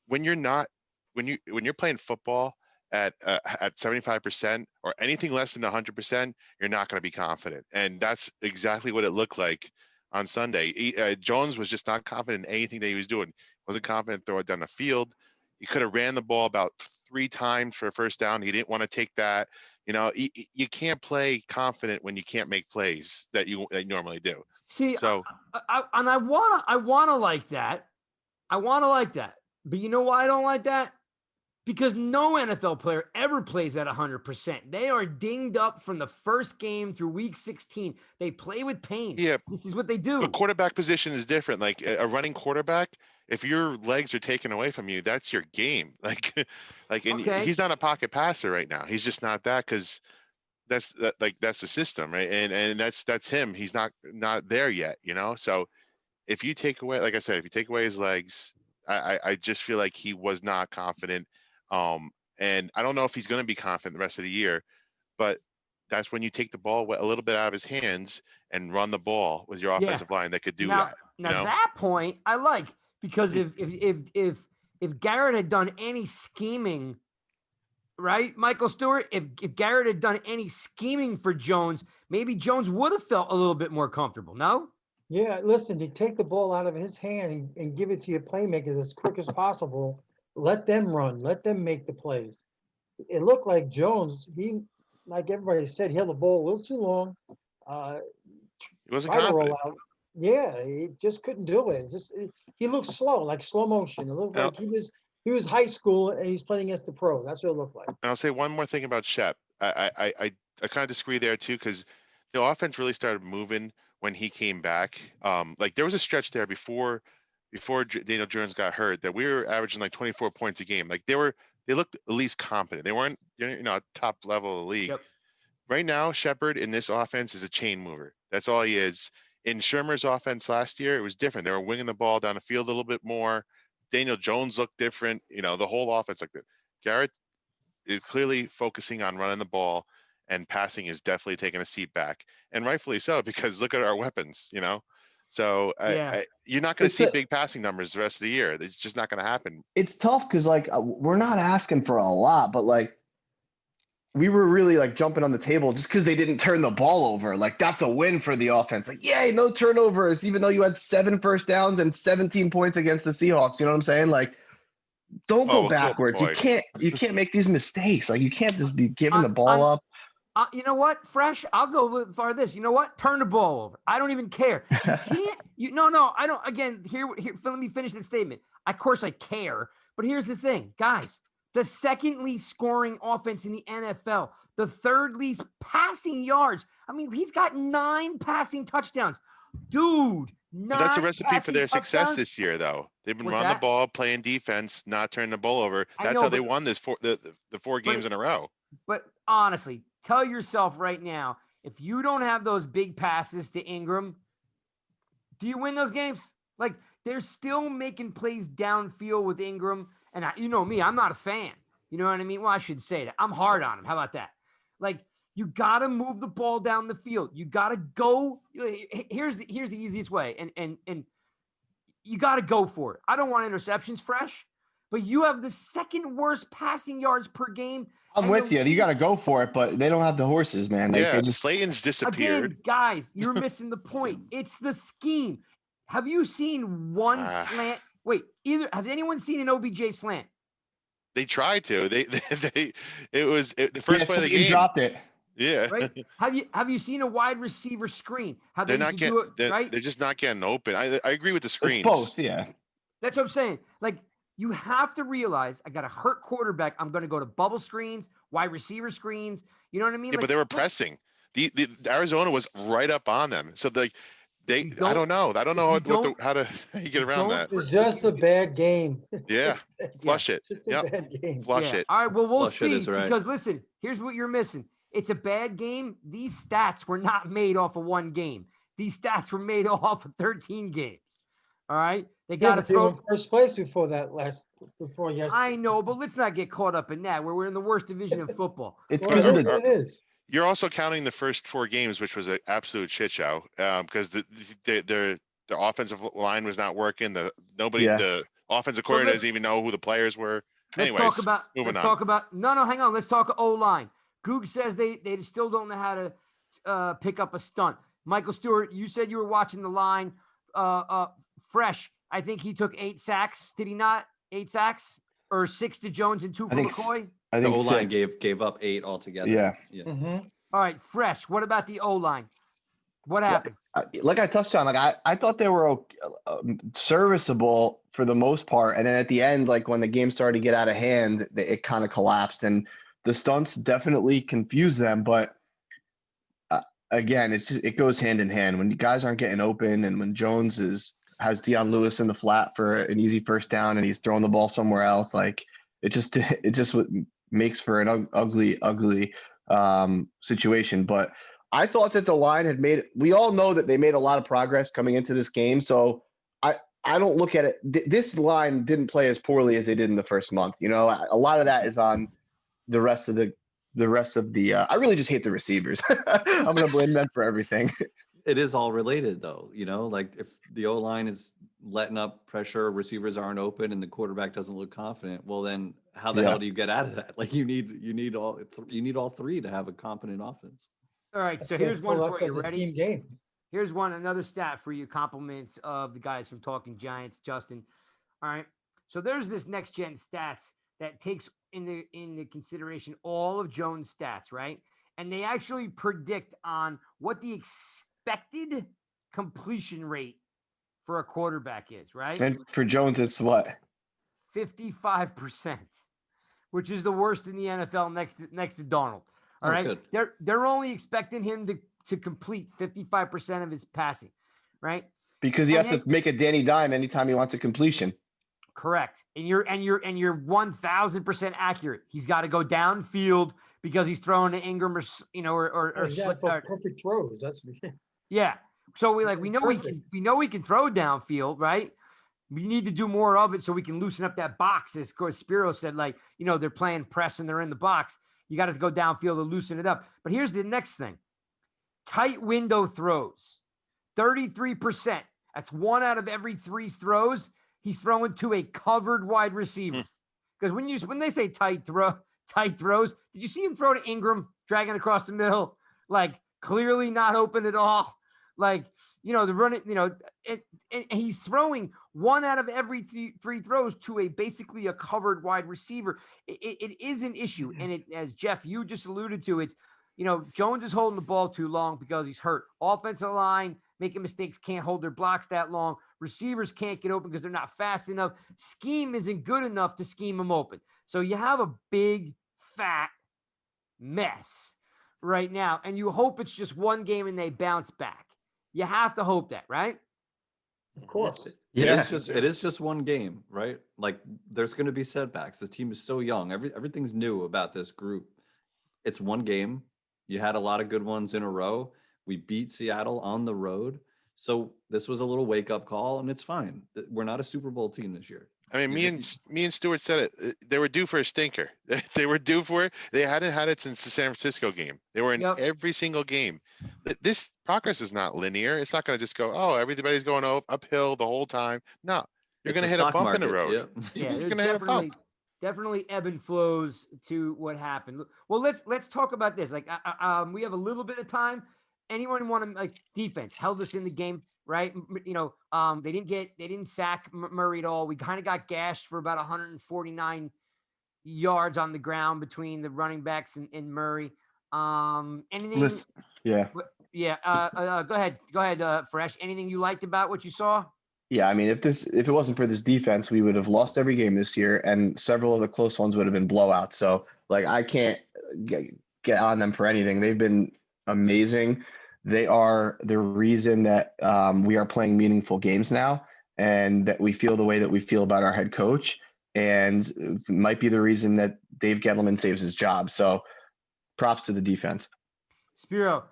when you're playing football at 75% or anything less than 100%, you're not going to be confident. And that's exactly what it looked like on Sunday. Jones was just not confident in anything that he was doing. Wasn't confident to throw it down the field. He could have ran the ball about 3 times for a first down. He didn't want to take that. You can't play confident when you can't make plays that you normally do. See, so I want to like that. I want to like that. But you know why I don't like that? Because no NFL player ever plays at 100%. They are dinged up from the first game through week 16. They play with pain. Yeah. This is what they do. The quarterback position is different. Like a running quarterback, if your legs are taken away from you, that's your game. He's not a pocket passer right now. He's just not that, because that's the system, right? And that's him. He's not there yet, So if you take away, like I said, if you take away his legs, I just feel like he was not confident. And I don't know if he's going to be confident the rest of the year, but that's when you take the ball a little bit out of his hands and run the ball with your offensive line that could do that. Now that point I like, because if Garrett had done any scheming, right, Michael Stewart, if Garrett had done any scheming for Jones, maybe Jones would have felt a little bit more comfortable. No? Yeah, listen, you take the ball out of his hand and give it to your playmakers as quick as possible. Let them run. Let them make the plays. It looked like Jones, like everybody said, he held the ball a little too long. He wasn't confident. Yeah, he just couldn't do it. He looked slow, like slow motion. It looked like he was high school and he's playing against the pros. That's what it looked like. And I'll say one more thing about Shep. I kind of disagree there too, because the offense really started moving when he came back. Like there was a stretch there before Daniel Jones got hurt that we were averaging like 24 points a game. Like they looked at least competent. They weren't top level of the league. Yep. Right now, Shepard in this offense is a chain mover. That's all he is. In Shermer's offense last year, it was different. They were winging the ball down the field a little bit more. Daniel Jones looked different. The whole offense like that. Garrett is clearly focusing on running the ball, and passing is definitely taking a seat back, and rightfully so, because look at our weapons. So you're not going to see big passing numbers the rest of the year. It's just not going to happen. It's tough because we're not asking for a lot, but we were really jumping on the table just because they didn't turn the ball over. That's a win for the offense. Yay, no turnovers, even though you had 7 first downs and 17 points against the Seahawks. You know what I'm saying? Don't go backwards. You can't make these mistakes. You can't just be giving the ball up. You know what, Fresh? I'll go with far this. You know what? Turn the ball over. I don't even care. No, I don't. Again, here. Let me finish the statement. Of course, I care. But here's the thing, guys. The second least scoring offense in the NFL, the third least passing yards. I mean, he's got 9 passing touchdowns. Dude, 9 But that's a recipe for their touchdowns? success this year, though. They've been running the ball, playing defense, not turning the ball over. That's how they won the 4 games in a row. But honestly, tell yourself right now, if you don't have those big passes to Ingram, do you win those games? They're still making plays downfield with Ingram. And you know me, I'm not a fan. You know what I mean? Well, I should say that. I'm hard on him. How about that? You got to move the ball down the field. You got to go. Here's the easiest way. And you got to go for it. I don't want interceptions, Fresh, but you have the second worst passing yards per game. I'm with you. You got to go for it, but they don't have the horses, man. They just Slayton's disappeared. Again, guys, you're missing the point. It's the scheme. Have you seen one Ah. slant? Wait, has anyone seen an OBJ slant? They tried to. The first play of the Slayton game. dropped it. Yeah. Right? Have you seen a wide receiver screen? How they They're used not to do it, getting. right? They're just not getting open. I agree with the It's screens. both, yeah. That's what I'm saying. Like, you have to realize I got a hurt quarterback. I'm going to go to bubble screens, wide receiver screens. You know what I mean? Yeah, Like, but they were pressing. The Arizona was right up on them. So they You I don't- don't know. I don't if know you don't- how to you get around don't- that. It's just a bad game. Yeah. Flush it. It's a Yep. bad game. Flush it. All right. Well, we'll Flush it see. is right. Because listen, here's what you're missing. It's a bad game. These stats were not made off of one game. These stats were made off of 13 games. All right. They Yeah, got to but they were throw. in first place before yesterday. I know, but let's not get caught up in that. Where we're in the worst division of football. It's Well, because it of is the what it is. You're also counting the first 4 games, which was an absolute shit show. Because the offensive line was not working. The offensive coordinator doesn't even know who the players were. Let's Anyways, talk about. moving Let's on. talk about. No, hang on. Let's talk O-line. Goog says they still don't know how to pick up a stunt. Michael Stewart, you said you were watching the line. Fresh. I think he took 8 sacks. Did he not? 8 sacks or 6 to Jones and 2 for McCoy. I The think O-line six. gave up 8 altogether. Yeah. Mhm. All right, Fresh. What about the O-line? What happened? Like I touched on, like I thought they were serviceable for the most part, and then at the end, like when the game started to get out of hand, it kind of collapsed, and the stunts definitely confused them. But again, it goes hand in hand when you guys aren't getting open, and when Jones has Deion Lewis in the flat for an easy first down, and he's throwing the ball somewhere else. Like it just makes for an ugly situation. But I thought that the line had we all know that they made a lot of progress coming into this game. So I don't look at it. This line didn't play as poorly as they did in the first month. You know, a lot of that is on the rest of the I really just hate the receivers. I'm going to blame them for everything. It is all related though, like if the O-line is letting up pressure, receivers aren't open and the quarterback doesn't look confident, well then how the hell do you get out of that? Like you need all 3 to have a competent offense. All right, so here's one for you. That's a Ready? team game. Here's another stat for you. Compliments of the guys from Talking Giants, Justin. All right, so there's this next gen stats that takes into consideration all of Jones' stats, right? And they actually predict on what the expected completion rate for a quarterback is, right? And for Jones, it's what? 55%, which is the worst in the NFL next to Darnold. All right. Good. They're only expecting him to complete 55% of his passing, right? Because he has to make a Danny Dime anytime he wants a completion. Correct. And you're 1000% accurate. He's got to go downfield because he's throwing to Ingram or Perfect throws. That's yeah. So we know we can throw downfield, right? We need to do more of it so we can loosen up that box. As Spiro said, they're playing press and they're in the box. You got to go downfield to loosen it up. But here's the next thing. Tight window throws. 33%. That's 1 out of every 3 throws. He's throwing to a covered wide receiver. Because when they say tight throws, did you see him throw to Ingram dragging across the middle? Like clearly not open at all. Like, the running, and he's throwing 1 out of every 3 throws to basically a covered wide receiver. It is an issue. And as Jeff, you just alluded to it, Jones is holding the ball too long because he's hurt. Offensive line making mistakes, can't hold their blocks that long. Receivers can't get open because they're not fast enough. Scheme isn't good enough to scheme them open. So you have a big, fat mess right now. And you hope it's just one game and they bounce back. You have to hope that, right? of course. It is just one game, right? Like there's going to be setbacks. This team is so young. Everything's new about this group. It's one game. You had a lot of good ones in a row. We beat Seattle on the road. So this was a little wake up call and it's fine. We're not a Super Bowl team this year. I mean, me and Stuart said it. They were due for a stinker. They were due for it. They hadn't had it since the San Francisco game. They were in every single game. This progress is not linear. It's not going to just go, oh, everybody's going uphill the whole time. No, you're going to hit a bump in the road. Yeah, you're going to hit a bump. Definitely ebb and flows to what happened. Well, let's talk about this. Like, we have a little bit of time. Anyone want to defense held us in the game? right? They didn't sack Murray at all. We kind of got gashed for about 149 yards on the ground between the running backs and Murray. Anything? Listen, yeah. Yeah. Go ahead, Fresh. Anything you liked about what you saw? Yeah, I mean, if it wasn't for this defense, we would have lost every game this year, and several of the close ones would have been blowouts. So, like, I can't get on them for anything. They've been amazing. They are the reason that we are playing meaningful games now, and that we feel the way that we feel about our head coach, and it might be the reason that Dave Gettleman saves his job. So, props to the defense. Spiro,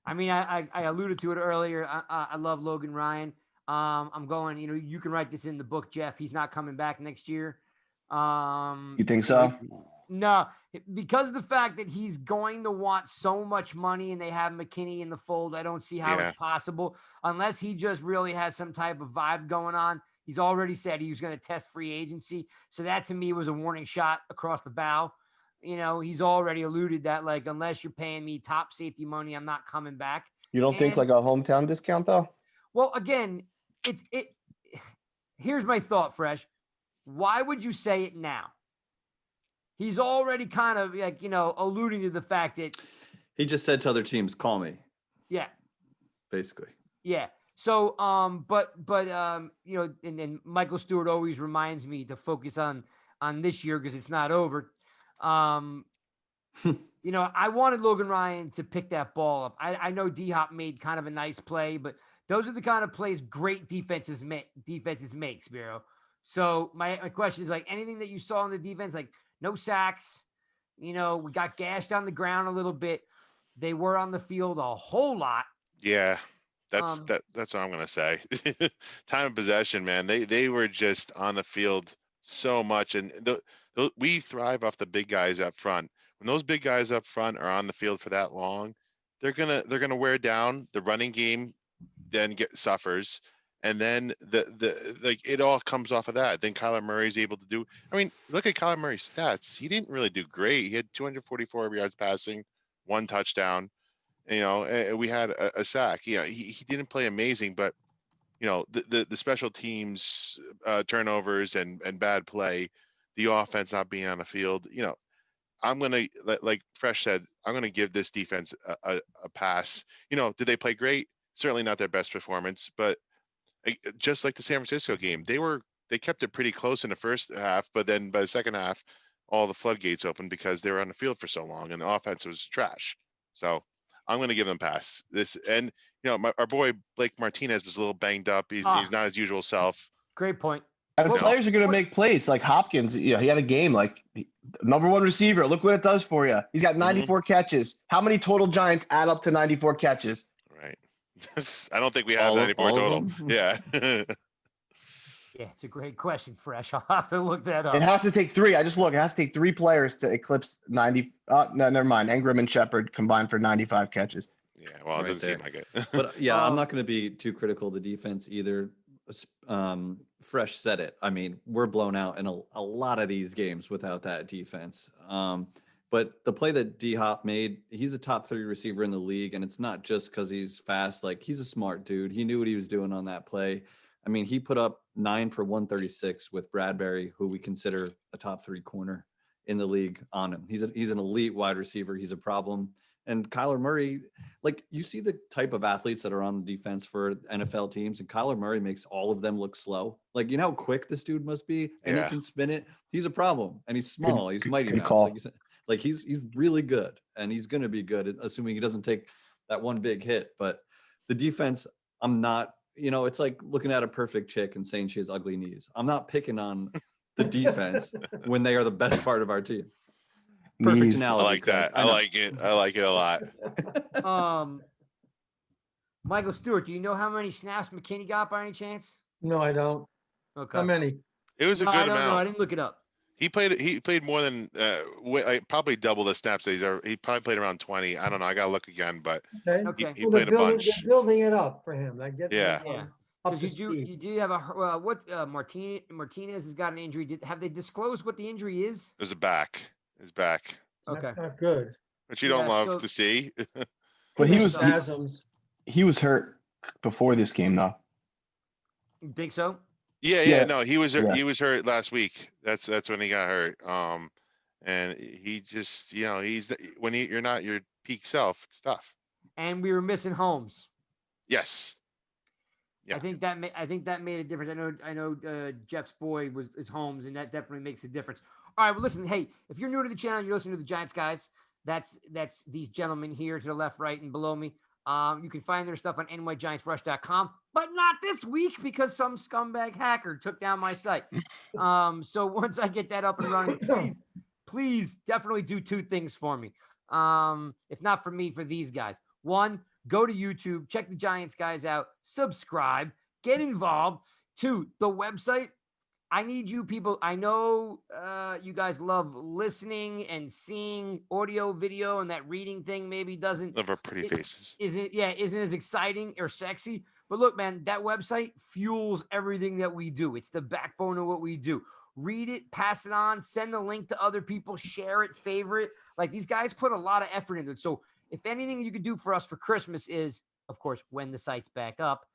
I mean, I alluded to it earlier. I love Logan Ryan. I'm going, you can write this in the book, Jeff. He's not coming back next year. You think so? No, because of the fact that he's going to want so much money and they have McKinney in the fold. I don't see how it's possible unless he just really has some type of vibe going on. He's already said he was going to test free agency. So that to me was a warning shot across the bow. He's already alluded that, like, unless you're paying me top safety money, I'm not coming back. You don't think like a hometown discount though? Well, again, here's my thought, Fresh. Why would you say it now? He's already kind of like, alluding to the fact that he just said to other teams, call me. Yeah. Basically. Yeah. So, and then Michael Stewart always reminds me to focus on this year because it's not over. I wanted Logan Ryan to pick that ball up. I know D-Hop made kind of a nice play, but those are the kind of plays great defenses make, Spiro. So my question is, like, anything that you saw in the defense, like no sacks, we got gashed on the ground a little bit. They were on the field a whole lot. Yeah, that's what I'm gonna say. Time of possession, man. They were just on the field so much, and we thrive off the big guys up front. When those big guys up front are on the field for that long, they're gonna wear down. The running game then suffers, and then it all comes off of that. Then Kyler Murray's able to do. I mean, look at Kyler Murray's stats. He didn't really do great. He had 244 yards passing, 1 touchdown. We had a sack. He didn't play amazing, but the special teams turnovers and bad play, the offense not being on the field. I'm gonna, like Fresh said, I'm gonna give this defense a pass. Did they play great? Certainly not their best performance, but just like the San Francisco game, they kept it pretty close in the first half, but then by the second half, all the floodgates opened because they were on the field for so long and the offense was trash. So I'm going to give them a pass. Our boy Blake Martinez was a little banged up. He's not his usual self. Great point. And players are going to make plays. Like Hopkins, he had a game like number 1 receiver. Look what it does for you. He's got 94 catches. How many total Giants add up to 94 catches? Right. I don't think we have 94 total. Yeah. Yeah, it's a great question, Fresh. I'll have to look that up. It has to take 3. I just look. It has to take 3 players to eclipse 90. No, never mind. Ingram and Shepard combined for 95 catches. Yeah, well, it doesn't seem like it. But yeah, I'm not going to be too critical of the defense either. Fresh said it. I mean, we're blown out in a lot of these games without that defense. But the play that D-Hop made, he's a top 3 receiver in the league, and it's not just because he's fast. Like, he's a smart dude. He knew what he was doing on that play. I mean, he put up 9 for 136 with Bradbury, who we consider a top 3 corner in the league, on him. He's an elite wide receiver. He's a problem. And Kyler Murray, like, you see the type of athletes that are on the defense for NFL teams, and Kyler Murray makes all of them look slow. Like, how quick this dude must be, and he can spin it. He's a problem, and he's small. He's mighty mouse. Like he's really good, and he's going to be good, assuming he doesn't take that one big hit. But the defense, I'm not, it's like looking at a perfect chick and saying she has ugly knees. I'm not picking on the defense when they are the best part of our team. Perfect analogy. I like that. I like it. I like it a lot. Michael Stewart, do you know how many snaps McKinney got by any chance? No, I don't. Okay. How many? It was a good amount. No, I didn't look it up. He played more than probably double the snaps that he probably played around 20. I don't know. I gotta look again, but okay. he played a bunch. They're building it up for him. I get yeah. Up to you do have Martinez has got an injury. Have they disclosed what the injury is? It was a back. His back. Okay. Not good. Which you don't love to see. But he was hurt before this game though. You think so? Yeah. No, he was Yeah. he was hurt last week. That's when he got hurt. And he just, when you're not your peak self, it's tough. And we were missing Holmes. Yes. I Yeah. think that made a difference. I know Jeff's boy is Holmes, and that definitely makes a difference. All right, well, listen, hey, if you're new to the channel, you're listening to the Giants guys. That's these gentlemen here to the left, right, and below me. You can find their stuff on nygiantsrush.com, but not this week because some scumbag hacker took down my site. So once I get that up and running, please definitely do two things for me. If not for me, for these guys. One, go to YouTube, check the Giants guys out, subscribe, get involved. Two, the website. I need you people. I know you guys love listening and seeing audio, video, and that reading thing maybe doesn't. Love our pretty faces. Isn't as exciting or sexy. But look, man, that website fuels everything that we do. It's the backbone of what we do. Read it, pass it on, send the link to other people, share it, favorite. Like these guys put a lot of effort into it. So if anything you could do for us for Christmas is, of course, when the site's back up,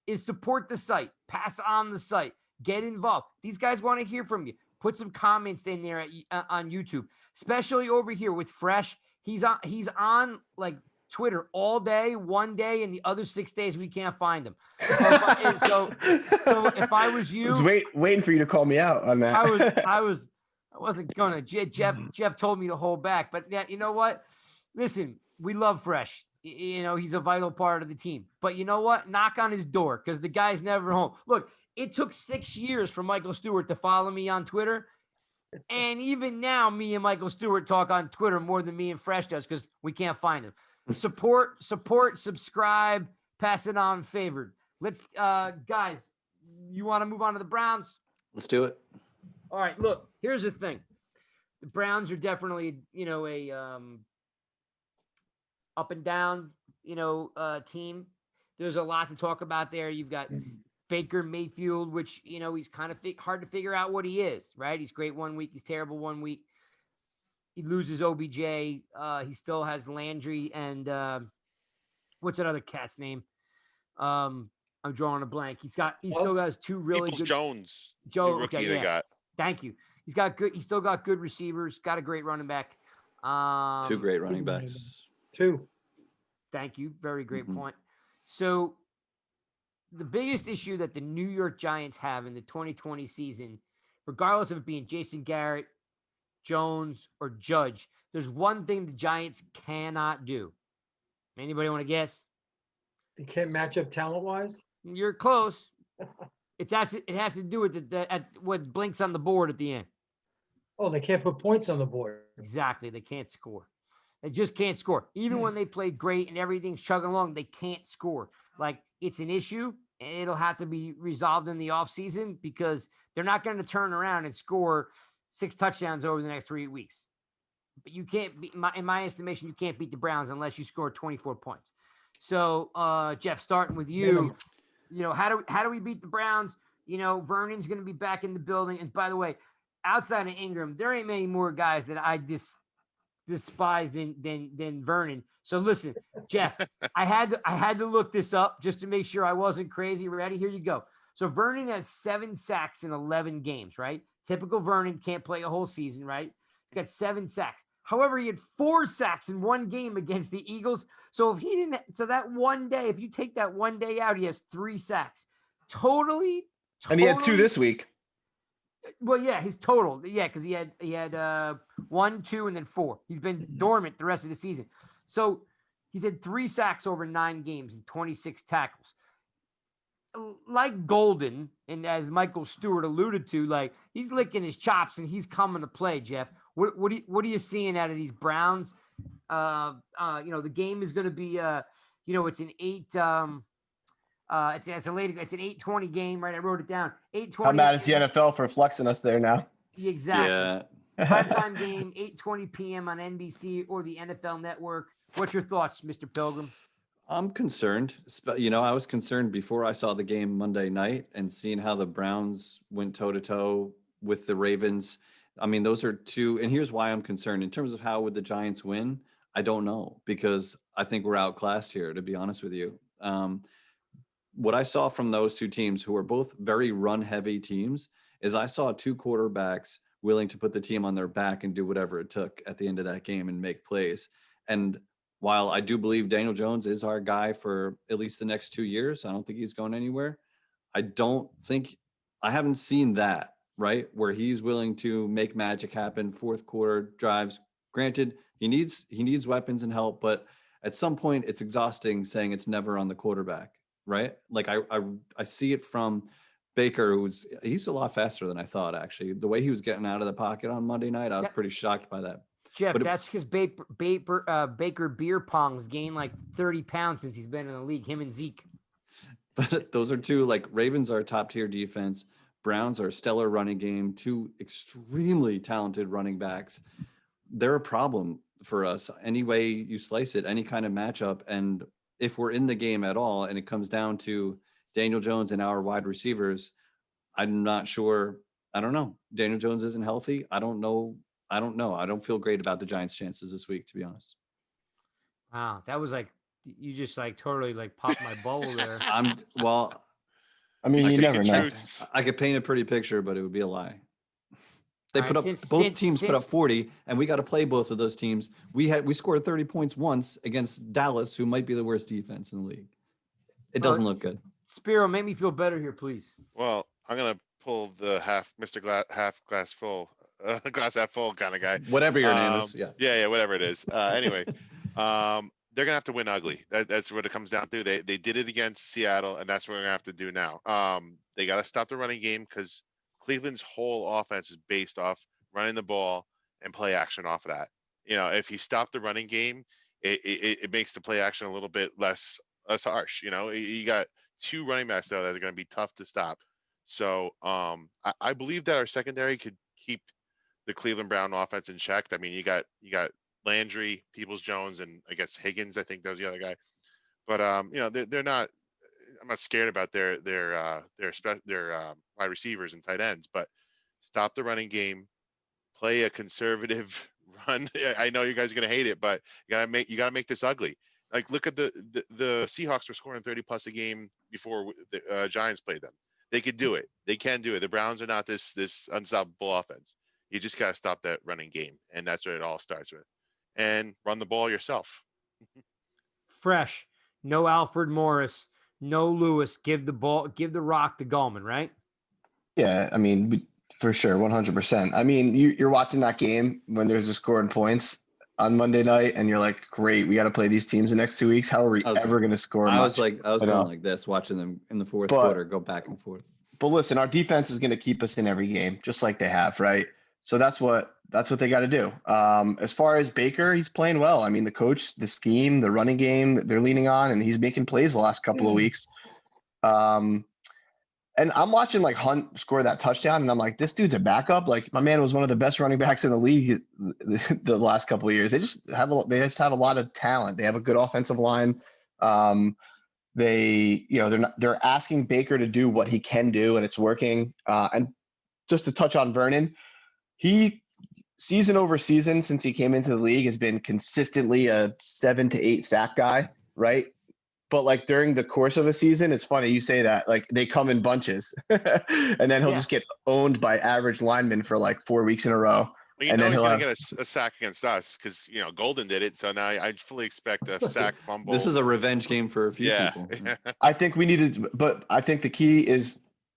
is support the site, pass on the site, get involved. These guys want to hear from you. Put some comments in there on YouTube, especially over here with Fresh. He's on like Twitter all day, one day, and the other 6 days we can't find him. So if I was you, I was waiting for you to call me out on that. I wasn't gonna. Jeff told me to hold back, but yeah, you know what? Listen, we love Fresh. He's a vital part of the team. But you know what? Knock on his door because the guy's never home. Look, it took 6 years for Michael Stewart to follow me on Twitter. And even now, me and Michael Stewart talk on Twitter more than me and Fresh does because we can't find him. Support, subscribe, pass it on, favored. Let's, guys, you want to move on to the Browns? Let's do it. All right, look, here's the thing. The Browns are definitely, a up and down, team. There's a lot to talk about there. You've got Baker Mayfield, which, he's kind of hard to figure out what he is, right? He's great 1 week. He's terrible 1 week. He loses OBJ. He still has Landry and what's that other cat's name? I'm drawing a blank. He still has two really good. Jones. Joe, Rookie okay, they yeah. got. Thank you. He's still got good receivers. Got a great running back. Two great running backs. Two. Thank you. Very great point. So the biggest issue that the New York Giants have in the 2020 season, regardless of it being Jason Garrett, Jones, or Judge, there's one thing the Giants cannot do. Anybody want to guess? They can't match up talent-wise? You're close. It has to do with what blinks on the board at the end. Oh, they can't put points on the board. Exactly. They can't score. They just can't score. Even when they play great and everything's chugging along, they can't score. Like, it's an issue, and it'll have to be resolved in the offseason because they're not going to turn around and score 6 touchdowns over the next 3 weeks. But you can't beat, in my estimation, you can't beat the Browns unless you score 24 points. So, Jeff, starting with you, how do we beat the Browns? Vernon's going to be back in the building. And by the way, outside of Ingram, there ain't many more guys that I despise than Vernon. So listen, Jeff, I had to look this up just to make sure I wasn't crazy. Ready? Here you go. So Vernon has 7 sacks in 11 games, right? Typical Vernon, can't play a whole season, right? He's got 7 sacks. However, he had 4 sacks in one game against the Eagles. So that one day, if you take that one day out, he has 3 sacks. Totally. And he had 2 this week. Well, yeah, his total. Yeah, because he had 1, 2, and then 4. He's been dormant the rest of the season. So he's had 3 sacks over 9 games and 26 tackles. Like Golden, and as Michael Stewart alluded to, like he's licking his chops and he's coming to play, Jeff. What are you seeing out of these Browns? The game is going to be it's an 8 it's an 8:20 game, right? I wrote it down. 8:20. How mad is the NFL for flexing us there now? Exactly. Yeah. Primetime game, 8:20 p.m. on NBC or the NFL Network. What's your thoughts, Mr. Pilgrim? I'm concerned. I was concerned before I saw the game Monday night and seeing how the Browns went toe-to-toe with the Ravens. I mean, those are two, and here's why I'm concerned. In terms of how would the Giants win, I don't know, because I think we're outclassed here, to be honest with you. what I saw from those two teams, who are both very run-heavy teams, is I saw two quarterbacks willing to put the team on their back and do whatever it took at the end of that game and make plays. And while I do believe Daniel Jones is our guy for at least the next 2 years, I don't think he's going anywhere. I haven't seen that, right? Where he's willing to make magic happen, fourth quarter drives. Granted, he needs weapons and help, but at some point it's exhausting saying it's never on the quarterback, right? Like I see it from Baker, he's a lot faster than I thought, actually. The way he was getting out of the pocket on Monday night, I was pretty shocked by that. Jeff, that's because Baker beer pong's gained like 30 pounds since he's been in the league, him and Zeke. But those are two, like, Ravens are top tier defense. Browns are a stellar running game, two extremely talented running backs. They're a problem for us any way you slice it, any kind of matchup. And if we're in the game at all, and it comes down to Daniel Jones and our wide receivers, I'm not sure. I don't know. Daniel Jones isn't healthy. I don't know. I don't feel great about the Giants' chances this week, to be honest. Wow, that was like, you just like totally like popped my bubble there. I mean, you never know. I could paint a pretty picture, but it would be a lie. They All put right, up both teams put up 40, and we got to play both of those teams. We scored 30 points once against Dallas, who might be the worst defense in the league. It doesn't look good. Spiro, make me feel better here, please. Well, I'm gonna pull the half glass half full kind of guy. Whatever your name is, yeah, whatever it is. Anyway, they're gonna have to win ugly. That's what it comes down to. They did it against Seattle, and that's what we're gonna have to do now. They got to stop the running game because Cleveland's whole offense is based off running the ball and play action off of that. You know, if you stop the running game, it makes the play action a little bit less harsh. You know, you got two running backs though that are going to be tough to stop. So I believe that our secondary could keep the Cleveland Brown offense in check. I mean, you got Landry, Peoples-Jones, and I guess Higgins. I think that was the other guy. But you know, they're not. I'm not scared about their wide receivers and tight ends. But stop the running game, play a conservative run. I know you guys are gonna hate it, but you gotta make this ugly. Like, look at the Seahawks were scoring 30 plus a game before the Giants played them. They could do it. They can do it. The Browns are not this unstoppable offense. You just got to stop that running game. And that's what it all starts with. And run the ball yourself. Fresh. No Alfred Morris. No Lewis. Give the rock to Gallman, right? Yeah, I mean, for sure, 100%. I mean, you're watching that game when there's just scoring points on Monday night, and you're like, great, we got to play these teams the next 2 weeks. How are we ever going to score? I was going like this, watching them in the fourth quarter go back and forth. But listen, our defense is going to keep us in every game, just like they have, right? So that's what they got to do. As far as Baker, he's playing well. I mean, the coach, the scheme, the running game, they're leaning on, and he's making plays the last couple of weeks. And I'm watching like Hunt score that touchdown, and I'm like, this dude's a backup. Like, my man was one of the best running backs in the league the last couple of years. They just have a lot of talent. They have a good offensive line. They're asking Baker to do what he can do, and it's working. And just to touch on Vernon, he season over season since he came into the league has been consistently a 7 to 8 sack guy, right? But like during the course of a season, it's funny you say that, like they come in bunches and then he'll just get owned by average linemen for like 4 weeks in a row. Well, and then he'll get a sack against us because, you know, Golden did it. So now I fully expect a sack fumble. This is a revenge game for a few people. I think I think the key is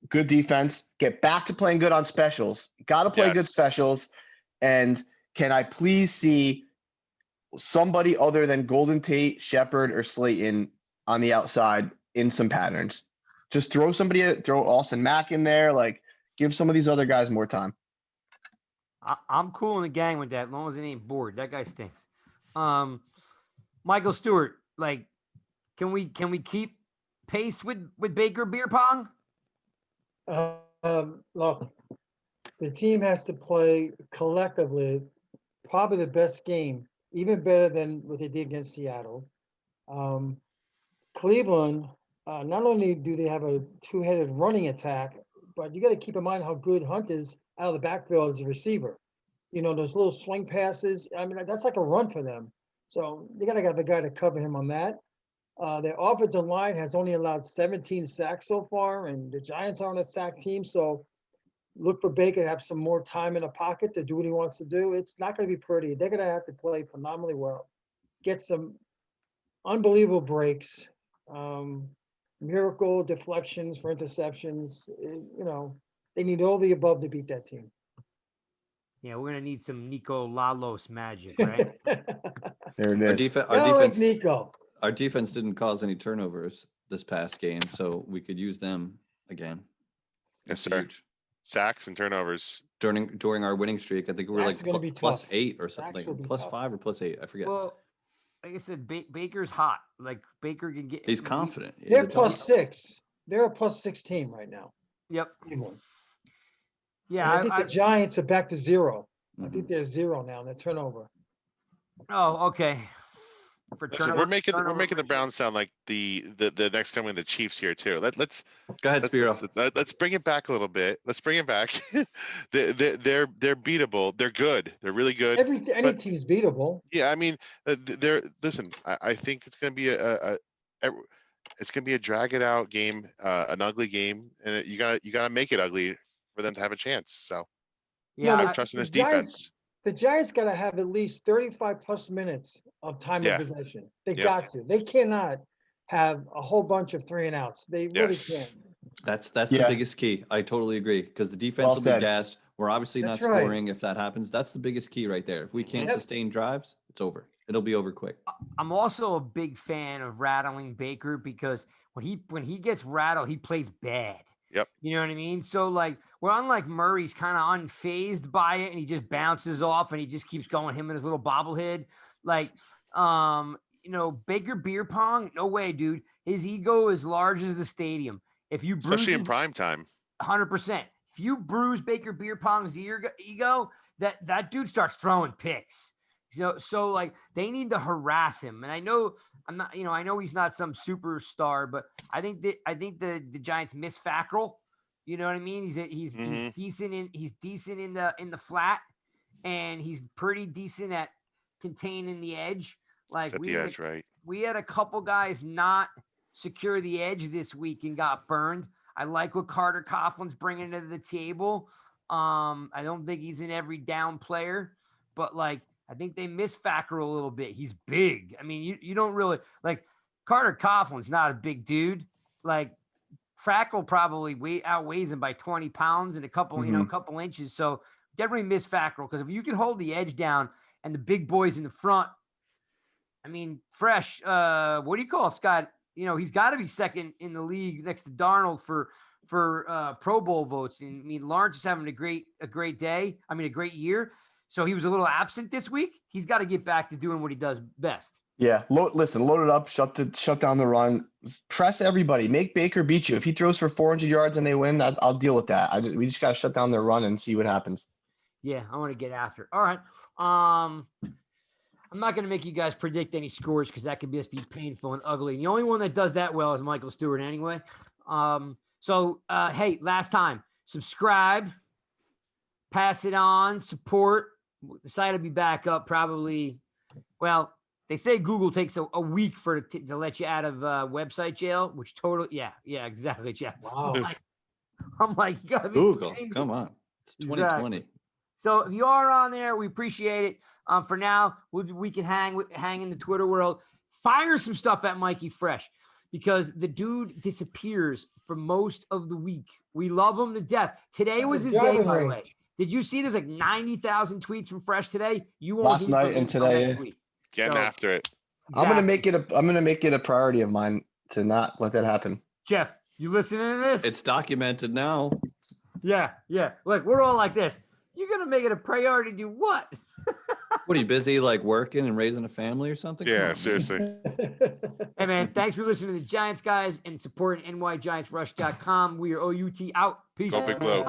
good defense, get back to playing good on specials. Got to play good specials. And can I please see somebody other than Golden Tate, Shepard, or Slayton on the outside in some patterns? Just throw Austin Mack in there. Like, give some of these other guys more time. I'm cool in the gang with that, as long as it ain't bored. That guy stinks. Michael Stewart, like, can we keep pace with Baker beer pong? Look, the team has to play collectively probably the best game, even better than what they did against Seattle. Cleveland, not only do they have a two-headed running attack, but you got to keep in mind how good Hunt is out of the backfield as a receiver. You know, those little swing passes. I mean, that's like a run for them. So they got to have a guy to cover him on that. Their offensive line has only allowed 17 sacks so far, and the Giants aren't a sack team. So look for Baker to have some more time in the pocket to do what he wants to do. It's not going to be pretty. They're going to have to play phenomenally well, get some unbelievable breaks, miracle deflections for interceptions. They need all the above to beat that team. Yeah, we're gonna need some Nico Lalos magic, right? There it is. Our defense didn't cause any turnovers this past game, so we could use them again. Yes, That's sir. huge. Sacks and turnovers. During our winning streak, I think we were Sacks are gonna be like plus tough. 8 or Sacks something, will be plus tough. 5 or plus 8. I forget. Well, like I said, Baker's hot. Like Baker can get. He's confident. He's They're a plus dog. 6. They're a plus 6 team right now. Yep. Cleveland. Yeah. And I think the Giants are back to 0. I Mhm. think they're 0 now in their turnover. Oh, okay. For Listen, turnover, we're making the ratio. Browns sound like the next coming of the Chiefs here too. Let's Go ahead, Spiro. let's bring it back a little bit. Let's bring it back. They're beatable. They're good. They're really good. Any team's beatable. Yeah, I mean, listen. I think it's going to be it's going to be a drag it out game, an ugly game, and you gotta make it ugly for them to have a chance. So Yeah. I trust in this defense. The Giants got to have at least 35 plus minutes of time Yeah. of possession. They Yep. got to. They cannot have a whole bunch of 3 and outs. They really Yes. can't. That's the Yeah. biggest key. I totally agree because the defense Well will said. be gassed. We're obviously not That's right. scoring if that happens. That's the biggest key right there. If we can't Yep. sustain drives, it's over. It'll be over quick. I'm also a big fan of rattling Baker because when he gets rattled, he plays bad. Yep. You know what I mean? So like, well, unlike Murray's kind of unfazed by it and he just bounces off and he just keeps going, him and his little bobblehead. Like, Baker beer pong, no way, dude. His ego is large as the stadium. If you bruise Especially in his- prime time. 100%. If you bruise Baker beer pong's ego, that dude starts throwing picks. So like they need to harass him. And I know I know he's not some superstar, but I think the Giants miss Fackrell. You know what I mean? He's Mhm. decent in the flat, and he's pretty decent at containing the edge. Like Set the edge right. we had a couple guys not secure the edge this week and got burned. I like what Carter Coughlin's bringing to the table. I don't think he's an every down player, but like I think they miss Facker a little bit. He's big. I mean, you don't really like Carter Coughlin's not a big dude. Like Frackle probably outweighs him by 20 pounds and a couple, a couple inches. So definitely miss Fackrell because if you can hold the edge down and the big boys in the front, I mean, Fresh, what do you call it, Scott? He's got to be second in the league next to Darnold for Pro Bowl votes. And I mean, Lawrence is having a great day. I mean, a great year. So he was a little absent this week. He's got to get back to doing what he does best. Yeah, load it up, shut down the run, press everybody, make Baker beat you. If he throws for 400 yards and they win, I'll deal with that. We just got to shut down their run and see what happens. Yeah, I want to get after it. All right. I'm not going to make you guys predict any scores because that could just be painful and ugly. And the only one that does that well is Michael Stewart anyway. Hey, last time, subscribe, pass it on, support. The site will be back up probably. Well, they say Google takes a week to let you out of website jail, which totally, yeah, exactly, Jeff. Wow. I'm like, you gotta be Google, kidding me. come on. It's 2020. Exactly. So if you are on there, we appreciate it. For now, we can hang in the Twitter world. Fire some stuff at Mikey Fresh because the dude disappears for most of the week. We love him to death. Today was his day, by the way. Did you see there's like 90,000 tweets from Fresh today? You won't Last night and today. next week. Getting after it. I'm gonna make it a priority of mine to not let that happen. Jeff, you listening to this? It's documented now. Yeah. Look, we're all like this. You're gonna make it a priority to do what? What are you busy like working and raising a family or something? Come Yeah, on, seriously. Hey man, thanks for listening to the Giants guys and supporting nygiantsrush.com. We are OUT out. Peace. Go Big Blue.